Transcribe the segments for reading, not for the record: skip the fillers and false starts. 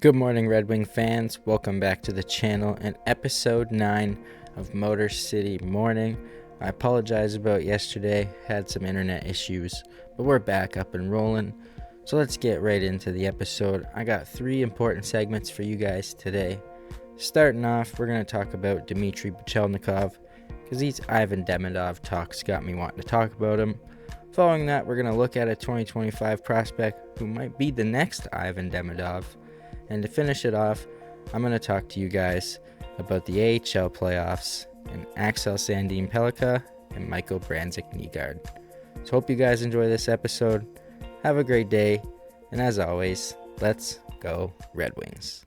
Good morning, Red Wing fans. Welcome back to the channel and episode 9 of Motor City Morning. I apologize about yesterday, had some internet issues, but we're back up and rolling. So let's get right into the episode. I got 3 important segments for you guys today. Starting off, we're going to talk about Dmitri Buchelnikov, because these Ivan Demidov talks got me wanting to talk about him. Following that, we're going to look at a 2025 prospect who might be the next Ivan Demidov. And to finish it off, I'm going to talk to you guys about the AHL playoffs and Axel Sandin Pellikka and Michael Brandzik-Nygaard. So hope you guys enjoy this episode. Have a great day. And as always, let's go Red Wings.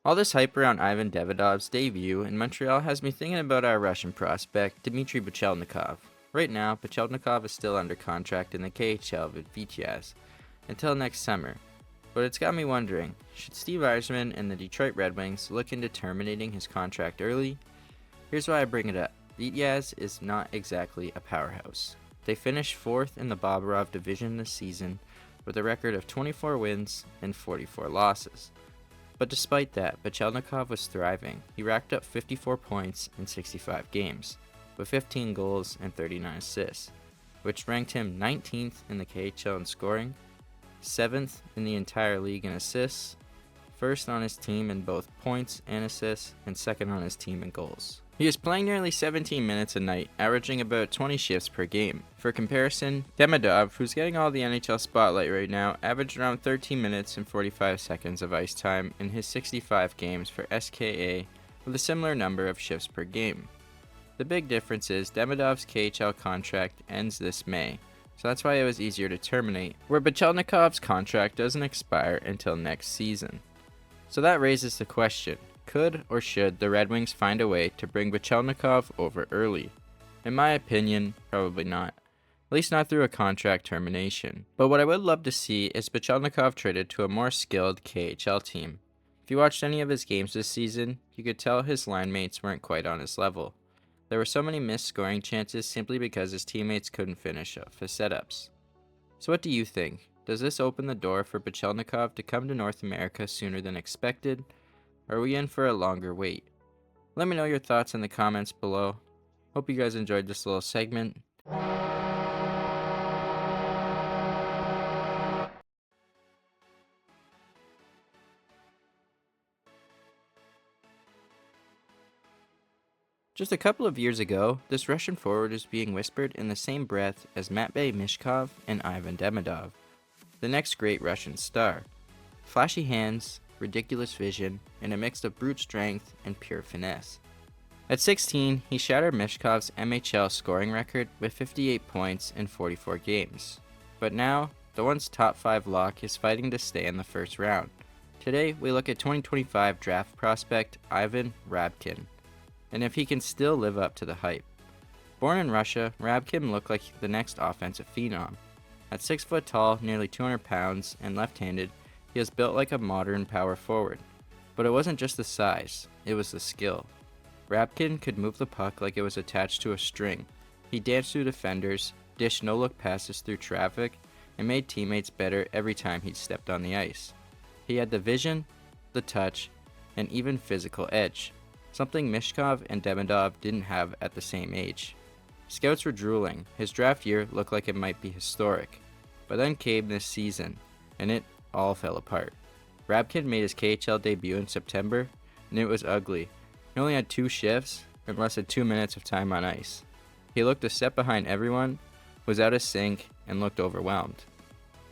All this hype around Ivan Demidov's debut in Montreal has me thinking about our Russian prospect, Dmitri Buchelnikov. Right now, Buchelnikov is still under contract in the KHL with Vityaz until next summer. But it's got me wondering, should Steve Yzerman and the Detroit Red Wings look into terminating his contract early? Here's why I bring it up. Vityaz is not exactly a powerhouse. They finished 4th in the Bobrov division this season with a record of 24 wins and 44 losses. But despite that, Buchelnikov was thriving. He racked up 54 points in 65 games, with 15 goals and 39 assists, which ranked him 19th in the KHL in scoring, 7th in the entire league in assists, 1st on his team in both points and assists, and 2nd on his team in goals. He is playing nearly 17 minutes a night, averaging about 20 shifts per game. For comparison, Demidov, who's getting all the NHL spotlight right now, averaged around 13 minutes and 45 seconds of ice time in his 65 games for SKA, with a similar number of shifts per game. The big difference is Demidov's KHL contract ends this May, so that's why it was easier to terminate, where Buchelnikov's contract doesn't expire until next season. So that raises the question, could or should the Red Wings find a way to bring Buchelnikov over early? In my opinion, probably not. At least not through a contract termination. But what I would love to see is Buchelnikov traded to a more skilled KHL team. If you watched any of his games this season, you could tell his line mates weren't quite on his level. There were so many missed scoring chances simply because his teammates couldn't finish off his setups. So what do you think? Does this open the door for Buchelnikov to come to North America sooner than expected? Or are we in for a longer wait? Let me know your thoughts in the comments below. Hope you guys enjoyed this little segment. Just a couple of years ago, this Russian forward is being whispered in the same breath as Matvei Michkov and Ivan Demidov, the next great Russian star. Flashy hands, ridiculous vision, and a mix of brute strength and pure finesse. At 16, he shattered Mishkov's MHL scoring record with 58 points in 44 games. But now, the once top 5 lock is fighting to stay in the first round. Today, we look at 2025 draft prospect Ivan Rabkin, and if he can still live up to the hype. Born in Russia, Rabkin looked like the next offensive phenom. At 6 foot tall, nearly 200 pounds, and left-handed, he is built like a modern power forward. But it wasn't just the size, it was the skill. Rabkin could move the puck like it was attached to a string. He danced through defenders, dished no-look passes through traffic, and made teammates better every time he stepped on the ice. He had the vision, the touch, and even physical edge, something Mishkov and Demidov didn't have at the same age. Scouts were drooling. His draft year looked like it might be historic. But then came this season, and it all fell apart. Rabkin made his KHL debut in September, and it was ugly. He only had 2 shifts and less than 2 minutes of time on ice. He looked a step behind everyone, was out of sync, and looked overwhelmed.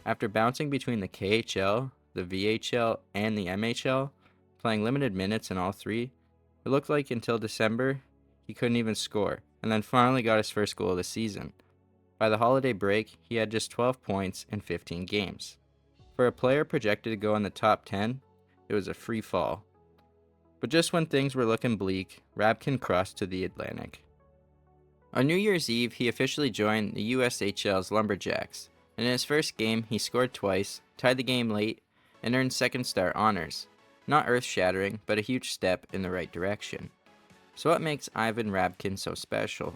After bouncing between the KHL, the VHL, and the MHL, playing limited minutes in all 3, it looked like until December he couldn't even score, and then finally got his first goal of the season. By the holiday break, he had just 12 points in 15 games. For a player projected to go in the top 10, it was a free fall. But just when things were looking bleak, Rabkin crossed to the Atlantic. On New Year's Eve, he officially joined the USHL's Lumberjacks. In his first game, he scored twice, tied the game late, and earned second star honors. Not earth-shattering, but a huge step in the right direction. So what makes Ivan Rabkin so special?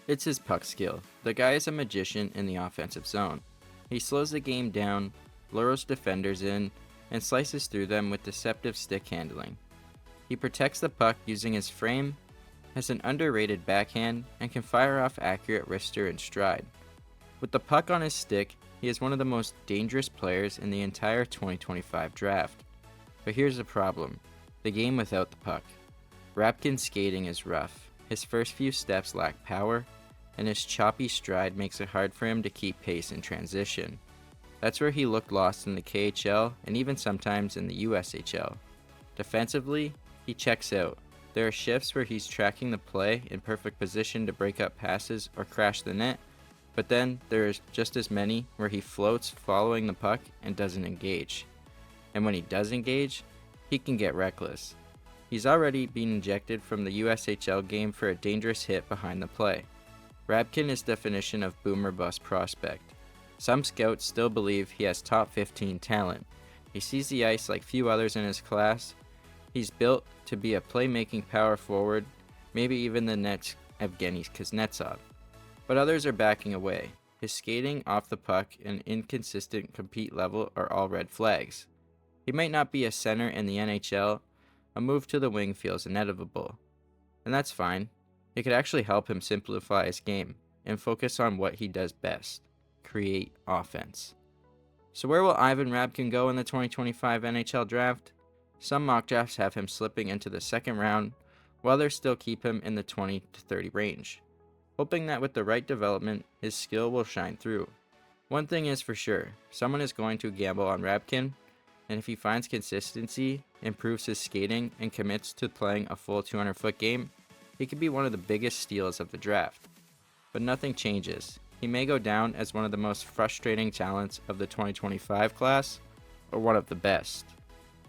It's his puck skill. The guy is a magician in the offensive zone. He slows the game down, lures defenders in, and slices through them with deceptive stick handling. He protects the puck using his frame, has an underrated backhand, and can fire off accurate wrister and stride. With the puck on his stick, he is one of the most dangerous players in the entire 2025 draft. But here's the problem: the game without the puck. Rabkin's skating is rough, his first few steps lack power, and his choppy stride makes it hard for him to keep pace in transition. That's where he looked lost in the KHL and even sometimes in the USHL. Defensively, he checks out. There are shifts where he's tracking the play in perfect position to break up passes or crash the net, but then there's just as many where he floats following the puck and doesn't engage. And when he does engage, he can get reckless. He's already been ejected from the USHL game for a dangerous hit behind the play. Rabkin is definition of boomer bust prospect. Some scouts still believe he has top 15 talent. He sees the ice like few others in his class. He's built to be a playmaking power forward, maybe even the next Evgeny Kuznetsov. But others are backing away. His skating, off the puck, and inconsistent compete level are all red flags. He might not be a center in the NHL. A move to the wing feels inevitable. And that's fine. It could actually help him simplify his game and focus on what he does best: create offense. So where will Ivan Rabkin go in the 2025 NHL Draft? Some mock drafts have him slipping into the second round, while others still keep him in the 20 to 30 range, hoping that with the right development, his skill will shine through. One thing is for sure, someone is going to gamble on Rabkin, and if he finds consistency, improves his skating, and commits to playing a full 200-foot game, he could be one of the biggest steals of the draft. But nothing changes. He may go down as one of the most frustrating talents of the 2025 class, or one of the best.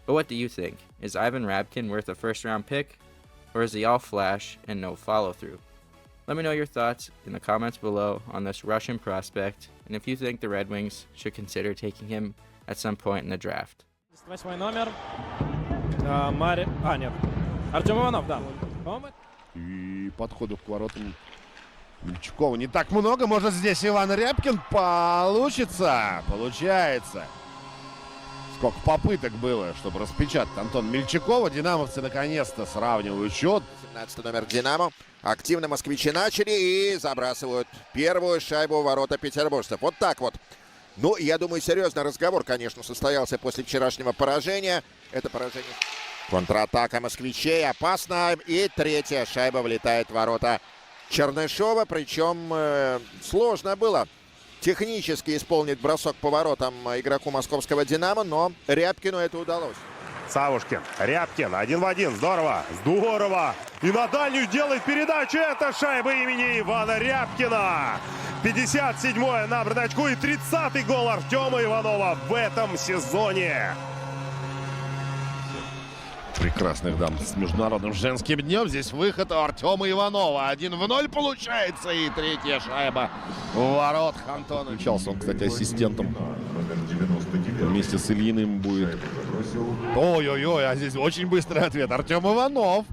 But what do you think? Is Ivan Rabkin worth a first-round pick, or is he all flash and no follow-through? Let me know your thoughts in the comments below on this Russian prospect, and if you think the Red Wings should consider taking him at some point in the draft. 8 номер. Нет. Артем Иванов, да. И подходов к воротам Мельчакова не так много. Может, здесь Иван Рябкин получится. Получается. Сколько попыток было, чтобы распечатать Антон Мельчакова. Динамовцы наконец-то сравнивают счет. 17 номер «Динамо». Активно москвичи начали и забрасывают первую шайбу в ворота петербуржцев. Вот так вот. Ну, я думаю, серьезный разговор, конечно, состоялся после вчерашнего поражения. Это поражение. Контратака москвичей опасна. И третья шайба влетает в ворота Чернышова. Причем сложно было технически исполнить бросок по воротам игроку московского «Динамо», но Рябкину это удалось. Савушкин, Рябкин, 1 в 1, здорово, здорово. И на дальнюю делает передачу, это шайба имени Ивана Рябкина. 57-е на бардачку и 30-й гол Артема Иванова в этом сезоне. Прекрасных дам с Международным женским днем. Здесь выход у Артема Иванова. 1-0 получается. И третья шайба в воротах Антона. Включался он, кстати, ассистентом. Вместе с Ильиным будет. Ой-ой-ой, а здесь очень быстрый ответ. Артем Иванов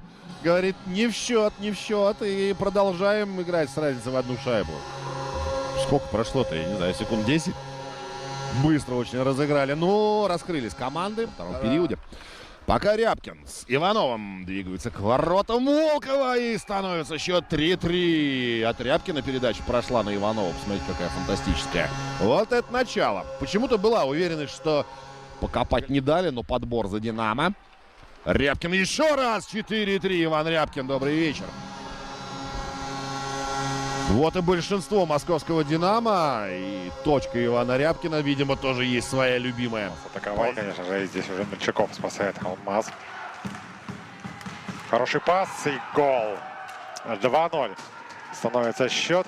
говорит: не в счет, не в счет. И продолжаем играть с разницей в одну шайбу. Сколько прошло-то, я не знаю, секунд 10. Быстро очень разыграли. Ну, раскрылись команды в втором периоде. Пока Рябкин с Ивановым двигаются к воротам Волкова, и становится счет 3-3. От Рябкина передача прошла на Иванова. Посмотрите, какая фантастическая. Вот это начало. Почему-то была уверенность, что покопать не дали, но подбор за «Динамо». Рябкин еще раз. 4-3. Иван Рябкин, добрый вечер. Вот и большинство московского «Динамо». И точка Ивана Рябкина, видимо, тоже есть своя любимая. Атаковал, конечно же, и здесь уже Мельчаков спасает Алмаз. Хороший пас и гол. 2-0 становится счет.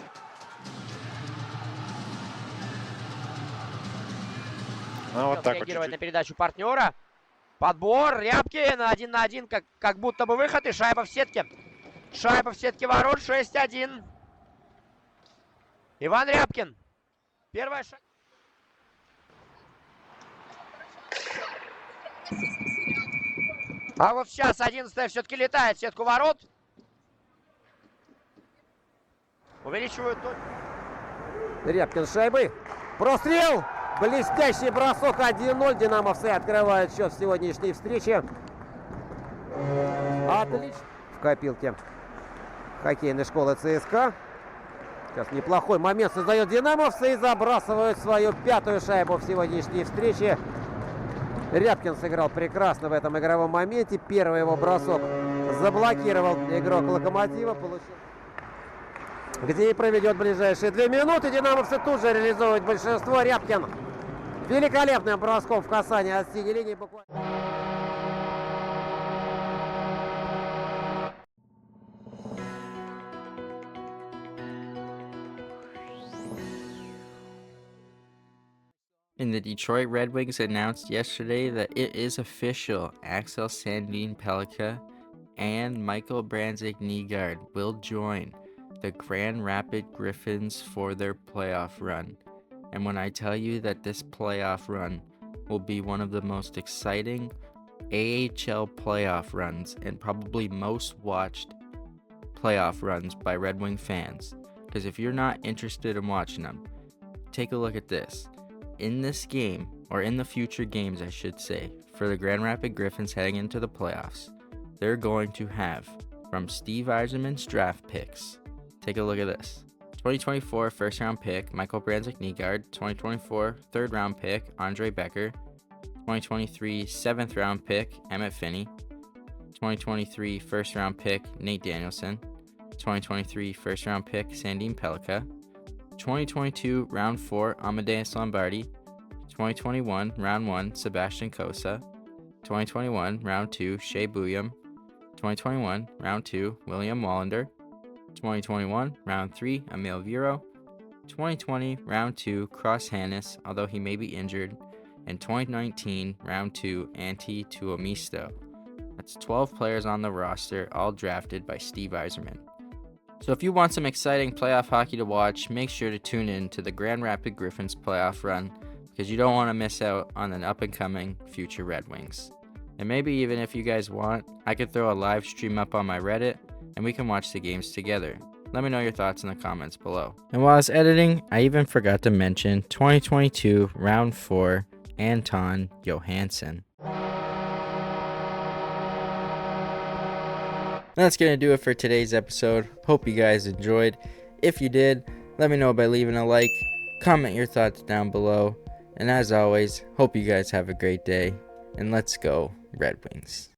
Ну, вот так реагировать на передачу партнера. Подбор. Рябкин 1 на 1, как будто бы выход, и шайба в сетке. Шайба в сетке ворот. 6-1. Иван Рябкин. Первая шайба. А вот сейчас 11-я все-таки летает в сетку ворот. Увеличивают. Рябкин с шайбы. Прострел! Блестящий бросок 1-0. Динамовцы открывают счет в сегодняшней встрече. Отлично. В копилке хоккейной школы ЦСКА. Сейчас неплохой момент создает динамовцы и забрасывают свою 5-ю шайбу в сегодняшней встрече. Рябкин сыграл прекрасно в этом игровом моменте. Первый его бросок заблокировал игрок Локомотива. Где и проведет ближайшие 2 минуты. Динамовцы тут же реализовывают большинство. Рябкин великолепным броском в касании от синей линии. Буквально. And the Detroit Red Wings announced yesterday that it is official. Axel Sandin Pellikka and Michael Branzik-Nygaard will join the Grand Rapids Griffins for their playoff run. And when I tell you that this playoff run will be one of the most exciting AHL playoff runs and probably most watched playoff runs by Red Wing fans, because if you're not interested in watching them, take a look at this. In this game, or in the future games I should say, for the Grand Rapids Griffins heading into the playoffs, they're going to have, from Steve Yzerman's draft picks, take a look at this. 2024 first round pick, Michael Branzik-Nygaard. 2024 third round pick, Andre Becker. 2023 seventh round pick, Emmett Finney. 2023 first round pick, Nate Danielson. 2023 first round pick, Sandin Pellikka. 2022 round 4, Amadeus Lombardi. 2021 round 1, Sebastian Kosa. 2021 round 2, Shea Buyam. 2021 round 2, William Wallander. 2021 round 3, Emil Viro. 2020 round 2, Cross Hannes, although he may be injured. And 2019 round 2, Antti Tuomisto. That's 12 players on the roster, all drafted by Steve Yzerman. So if you want some exciting playoff hockey to watch, make sure to tune in to the Grand Rapids Griffins playoff run, because you don't want to miss out on an up-and-coming future Red Wings. And maybe even if you guys want, I could throw a live stream up on my Reddit, and we can watch the games together. Let me know your thoughts in the comments below. And while I was editing, I even forgot to mention 2022 round 4, Anton Johansson. That's going to do it for today's episode. Hope you guys enjoyed. If you did, let me know by leaving a like, comment your thoughts down below, and as always, hope you guys have a great day, and let's go Red Wings.